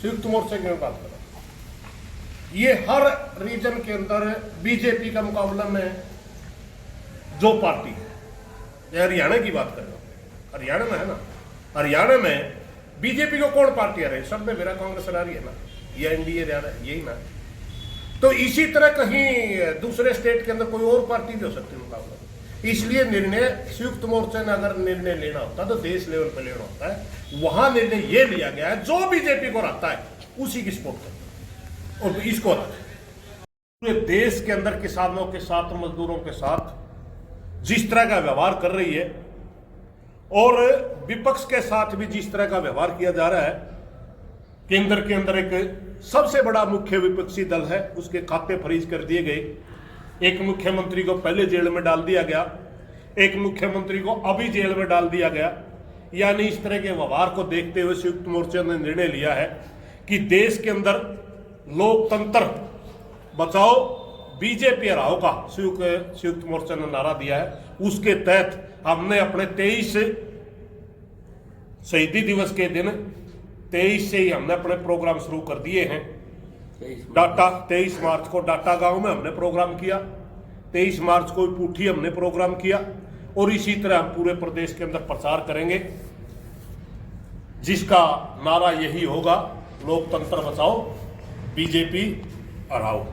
संयुक्त मोर्चे की मैं बात कर रहा हूँ, ये हर रीजन के अंदर बीजेपी का मुकाबला में जो पार्टी है, ये हरियाणा की बात कर रहा हूँ, हरियाणा में है ना, हरियाणा में बीजेपी को कौन पार्टी आ रही है? सब में मेरा कांग्रेस आ रही है ना, ये एनडीए आ रहा है, यही ना। तो इसी तरह कहीं दूसरे स्टेट के अंदर कोई और पार्टी भी हो सकती है मुकाबला। इसलिए निर्णय संयुक्त मोर्चे ने अगर निर्णय लेना होता तो देश लेवल पर लेना होता है, वहां निर्णय ये लिया गया है जो बीजेपी को रहता है उसी की सपोर्ट करता है और इसको पूरे देश के अंदर किसानों के साथ, मजदूरों के साथ जिस तरह का व्यवहार कर रही है और विपक्ष के साथ भी जिस तरह का व्यवहार किया जा रहा है, केंद्र के अंदर एक सबसे बड़ा मुख्य विपक्षी दल है, उसके खाते फ्रीज कर दिए गए, एक मुख्यमंत्री को पहले जेल में डाल दिया गया, एक मुख्यमंत्री को अभी जेल में डाल दिया गया। यानी इस तरह के व्यवहार को देखते हुए संयुक्त मोर्चे ने निर्णय लिया है कि देश के अंदर लोकतंत्र बचाओ बीजेपी हराओ का संयुक्त मोर्चा ने नारा दिया है। उसके तहत हमने अपने 23 शहीदी दिवस के दिन 23 से ही हमने अपने प्रोग्राम शुरू कर दिए हैं। डाटा 23 मार्च को डाटा गांव में हमने प्रोग्राम किया, 23 मार्च को पुठी हमने प्रोग्राम किया और इसी तरह हम पूरे प्रदेश के अंदर प्रचार करेंगे, जिसका नारा यही होगा, लोकतंत्र बचाओ बीजेपी हराओ।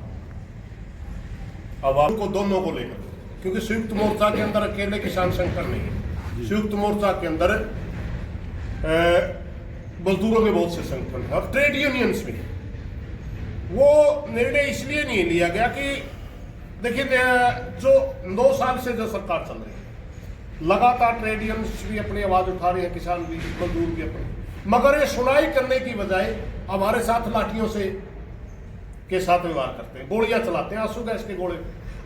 अब आपको दोनों को लेकर, क्योंकि संयुक्त मोर्चा के अंदर अकेले किसान संगठन नहीं है, संयुक्त मोर्चा के अंदर मजदूरों के बहुत से संगठन है और ट्रेड यूनियंस भी है। वो निर्णय इसलिए नहीं लिया गया कि देखिए, जो 9 साल से जो सरकार चल रही है, लगातार ट्रेड यूनियंस भी अपनी आवाज उठा रहे हैं, किसान भी, मजदूर भी अपने, मगर ये सुनाई करने की बजाय हमारे साथ लाठियों से के साथ व्यवहार करते हैं, गोलियां चलाते हैं, आंसू गैस के गोले।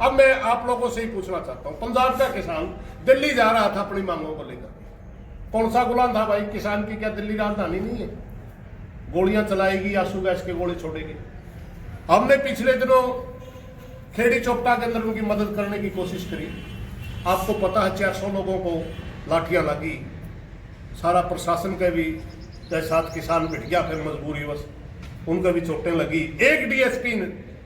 अब मैं आप लोगों से ही पूछना चाहता हूं, पंजाब का किसान दिल्ली जा रहा था अपनी मांगों को लेकर, कौन सा गुलाम था भाई? किसान की क्या दिल्ली राजधानी नहीं है? गोलियां चलाएगी, आंसू गैस के गोले छोड़ेगी। हमने पिछले दिनों खेड़ी चौपटा के अंदर उनकी मदद करने की कोशिश करी, आपको पता है 400 लोगों को लाठियां लगी, सारा प्रशासन के भी साथ किसान भिड़ गया, फिर मजबूरी बस उनको भी चोटें लगी। एक डीएसपी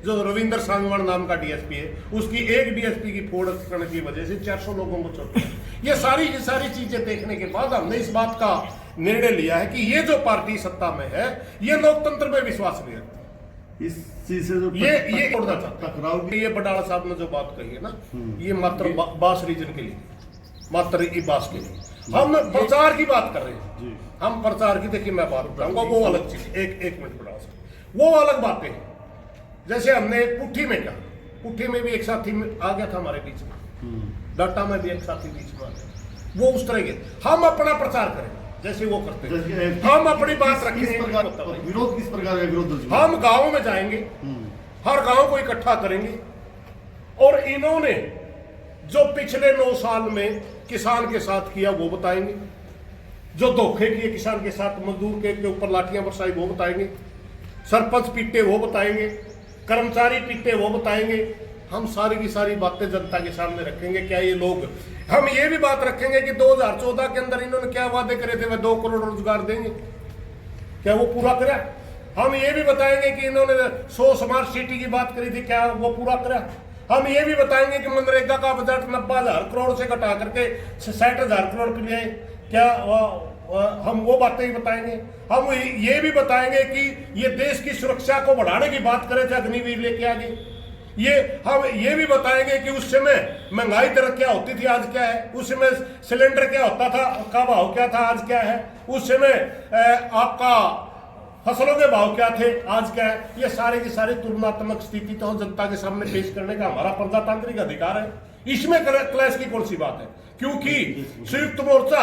जो रविंदर सांगवान नाम का डीएसपी है, उसकी एक डीएसपी की फोड़ करने की वजह से 400 लोगों को चोटें। ये सारी चीजें देखने के बाद हमने इस बात का निर्णय लिया है कि ये जो पार्टी सत्ता में है, ये लोकतंत्र में विश्वास नहीं रखती। इस चीज से जो ये उड़ना चाहता है, ये बडाला साहब ने जो बात कही है ना, ये मात्र बास रीजन के लिए, मात्र बास के लिए हम प्रचार की बात कर रहे हैं। हम प्रचार की, देखिए मैं बात बताऊंगा, वो अलग चीज, एक मिनट बड़ा सा, वो अलग बातें हैं। जैसे हमने पुठी में क्या, पुठी में भी एक साथी आ गया था हमारे बीच में, डाटा में भी एक साथी बीच में आ गया, वो उस तरह के हम अपना प्रचार करेंगे जैसे वो करते हैं, हम अपनी बात रखेंगे। विरोध किस प्रकार का विरोध? हम गांव में जाएंगे, हर गांव को इकट्ठा करेंगे और इन्होंने जो पिछले 9 साल में किसान के साथ किया वो बताएंगे, जो धोखे किए किसान के साथ, मजदूर के ऊपर लाठियां बरसाई वो बताएंगे, सरपंच पीटे वो बताएंगे, कर्मचारी पीटे वो बताएंगे। हम सारी की सारी बातें जनता के सामने रखेंगे। क्या ये लोग, हम ये भी बात रखेंगे कि 2014 के अंदर इन्होंने क्या वादे करे थे, वह 2 करोड़ रोजगार देंगे, क्या वो पूरा करा? हम ये भी बताएंगे कि इन्होंने 100 स्मार्ट सिटी की बात करी थी, क्या वो पूरा करा? हम ये भी बताएंगे कि मनरेगा का बजट 90,000 करोड़ से घटा करके 60,000 करोड़ के लिए, क्या हम वो बातें ही बताएंगे। हम ये भी बताएंगे कि ये देश की सुरक्षा को बढ़ाने की बात करे थे, अग्निवीर लेके आगे। हम ये भी बताएंगे कि उस समय महंगाई दर क्या होती थी, आज क्या है, उस समय सिलेंडर क्या होता था, का भाव क्या था, आज क्या है, उस समय आपका फसलों के भाव क्या थे, आज क्या है। ये सारे की सारी तुलनात्मक स्थिति तो जनता के सामने पेश करने का हमारा प्रजातांत्रिक अधिकार है, इसमें क्लैश की कौन सी बात है? क्योंकि संयुक्त मोर्चा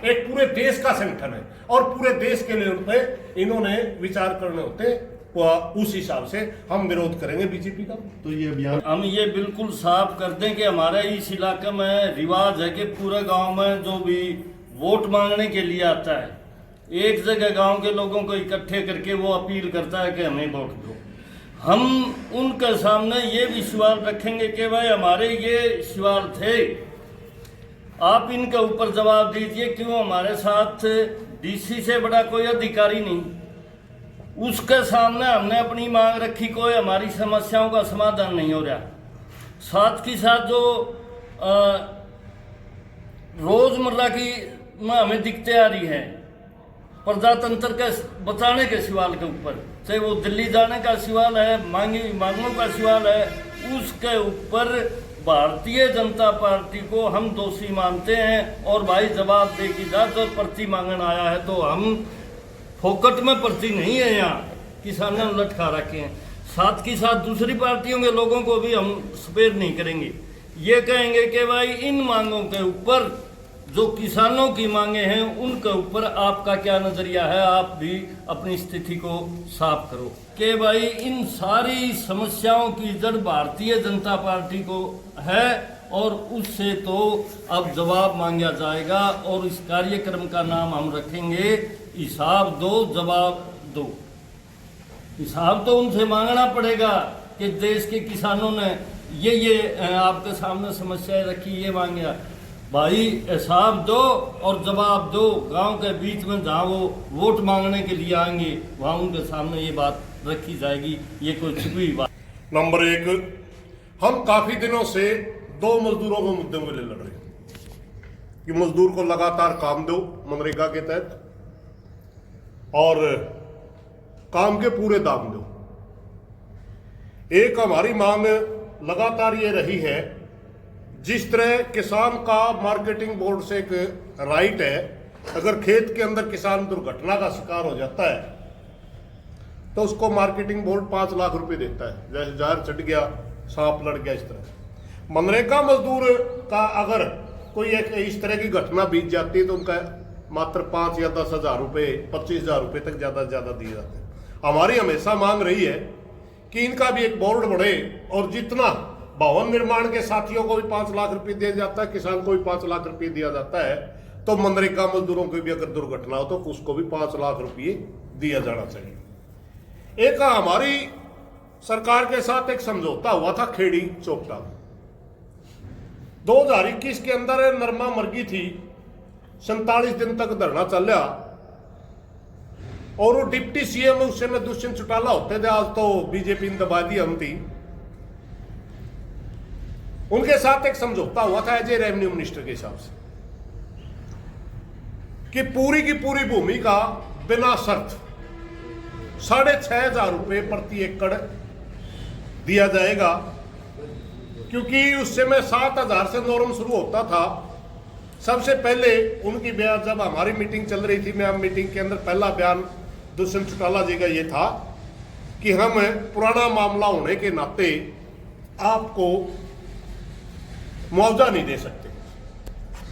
एक पूरे देश का संगठन है और पूरे देश के लेवल पे इन्होंने विचार करने होते, उस हिसाब से हम विरोध करेंगे बीजेपी का। तो ये अभियान हम ये बिल्कुल साफ कर दें कि हमारे इस इलाके में रिवाज है कि पूरे गांव में जो भी वोट मांगने के लिए आता है, एक जगह गांव के लोगों को इकट्ठे करके वो अपील करता है कि हमें वोट दो। हम उनके सामने ये भी सवाल रखेंगे कि भाई हमारे ये सवाल थे, आप इनके ऊपर जवाब दीजिए, क्यों हमारे साथ डीसी से बड़ा कोई अधिकारी नहीं, उसके सामने हमने अपनी मांग रखी, कोई हमारी समस्याओं का समाधान नहीं हो रहा। साथ ही साथ जो रोजमर्रा की में हमें दिक्कतें आ रही हैं प्रजातंत्र के बचाने के सवाल के ऊपर, चाहे वो दिल्ली जाने का सवाल है, मांगों का सवाल है, उसके ऊपर भारतीय जनता पार्टी को हम दोषी मानते हैं। और भाई जवाब दे की जाए तो पर्ची मांगने आया है तो हम फोकट में पर्ची नहीं है, यहाँ किसानों ने लटका रखे हैं। साथ ही साथ दूसरी पार्टियों के लोगों को भी हम स्पेयर नहीं करेंगे, ये कहेंगे कि भाई इन मांगों के ऊपर जो किसानों की मांगे हैं उनके ऊपर आपका क्या नजरिया है, आप भी अपनी स्थिति को साफ करो कि भाई इन सारी समस्याओं की जड़ भारतीय जनता पार्टी को है और उससे तो अब जवाब मांगा जाएगा। और इस कार्यक्रम का नाम हम रखेंगे हिसाब दो जवाब दो। हिसाब तो उनसे मांगना पड़ेगा कि देश के किसानों ने ये आपके सामने समस्याएं रखी, ये मांगा, भाई हिसाब दो और जवाब दो। गांव के बीच में जहाँ वो वोट मांगने के लिए आएंगे वहाँ उनके सामने ये बात रखी जाएगी, ये कोई छुपी बात। नंबर एक, हम काफी दिनों से दो मजदूरों के मुद्दे में लड़ रहे हैं कि मजदूर को लगातार काम दो मनरेगा के तहत और काम के पूरे दाम दो। एक हमारी मांग लगातार ये रही है, जिस तरह किसान का मार्केटिंग बोर्ड से एक राइट है, अगर खेत के अंदर किसान दुर्घटना का शिकार हो जाता है तो उसको मार्केटिंग बोर्ड 5 लाख रुपए देता है, जैसे जहर चढ़ गया, सांप लड़ गया, इस तरह। मनरेगा मजदूर का अगर कोई एक इस तरह की घटना बीत जाती है तो उनका मात्र 5 या 10 हजार रुपये, 25 हजार रुपये तक ज्यादा से ज्यादा दिए जाते हैं। हमारी हमेशा मांग रही है कि इनका भी एक बोर्ड बढ़े और जितना भवन निर्माण के साथियों को भी 5 लाख रुपए दिया जाता है, किसान को भी 5 लाख रुपए दिया जाता है, तो मनरेगा मजदूरों की भी अगर दुर्घटना हो तो उसको भी 5 लाख रुपये दिया जाना चाहिए। एक हमारी सरकार के साथ एक समझौता हुआ था खेड़ी चोपटा, 2021 के अंदर नरमा मरगी थी, 47 दिन तक धरना चल और वो डिप्टी सीएम उस समय दुष्यंत चौटाला होते थे, आज तो बीजेपी ने दबा दी हम थी। उनके साथ एक समझौता हुआ था एज ए रेवेन्यू मिनिस्टर के हिसाब से कि पूरी की पूरी भूमि का बिना शर्त 6,500 रुपये प्रति एकड़ दिया जाएगा, क्योंकि उस समय 7,000 से नॉर्म शुरू होता था। सबसे पहले उनकी बयान, जब हमारी मीटिंग चल रही थी, मैं मीटिंग के अंदर पहला बयान दुष्यंत चौटाला जी का ये था कि हम पुराना मामला होने के नाते आपको मुआवजा नहीं दे सकते।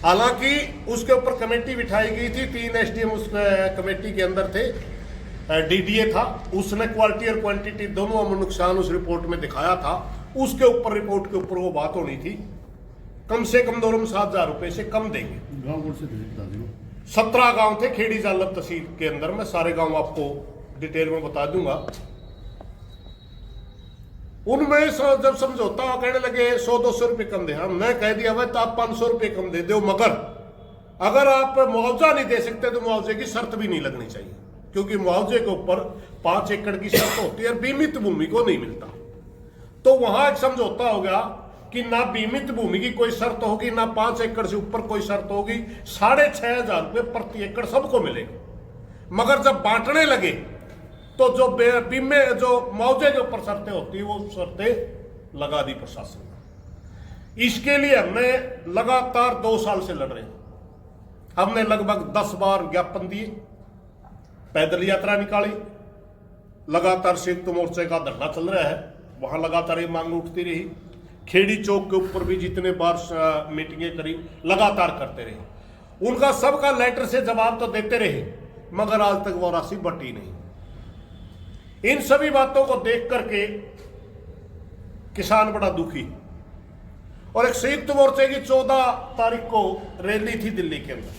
हालांकि उसके ऊपर कमेटी बिठाई गई थी, 3 एसडीएम उस कमेटी के अंदर थे, डीडीए था, उसने क्वालिटी और क्वांटिटी दोनों में नुकसान उस रिपोर्ट में दिखाया था। उसके ऊपर रिपोर्ट के ऊपर वो बात होनी थी, कम से कम नॉर्म 7,000 रुपए से कम देंगे। गांव बोर्ड से बता दो। 17 गांव थे खेड़ी जालब तहसील के अंदर, मैं सारे गांव आपको डिटेल में बता दूंगा। उनमें जब समझौता कहने लगे 100-200 रुपये कम दे, हमने कह दिया भाई तो आप 500 रुपये कम दे दो, मगर अगर आप मुआवजा नहीं दे सकते तो मुआवजे की शर्त भी नहीं लगनी चाहिए, क्योंकि मुआवजे के ऊपर 5 एकड़ की शर्त होती है और बीमित भूमि को नहीं मिलता। तो वहां एक समझौता हो गया कि ना बीमित भूमि की कोई शर्त होगी, ना 5 एकड़ से ऊपर कोई शर्त होगी, 6,500 रुपये प्रति एकड़ सबको मिलेगा। मगर जब बांटने लगे तो जो बीमे जो मुआवजे के ऊपर शर्तें होती है वो शर्तें लगा दी प्रशासन ने। इसके लिए हमने लगातार 2 साल से लड़ रहे हैं। हमने लगभग 10 बार ज्ञापन दिए, पैदल यात्रा निकाली, लगातार संयुक्त मोर्चे का धरना चल रहा है, वहां लगातार ये मांग उठती रही। खेड़ी चौक के ऊपर भी जितने बार मीटिंगें करी, लगातार करते रहे। उनका सबका लेटर से जवाब तो देते रहे, मगर आज तक वो राशि बटी नहीं। इन सभी बातों को देख करके किसान बड़ा दुखी, और एक संयुक्त मोर्चे की 14 तारीख को रैली थी दिल्ली के अंदर,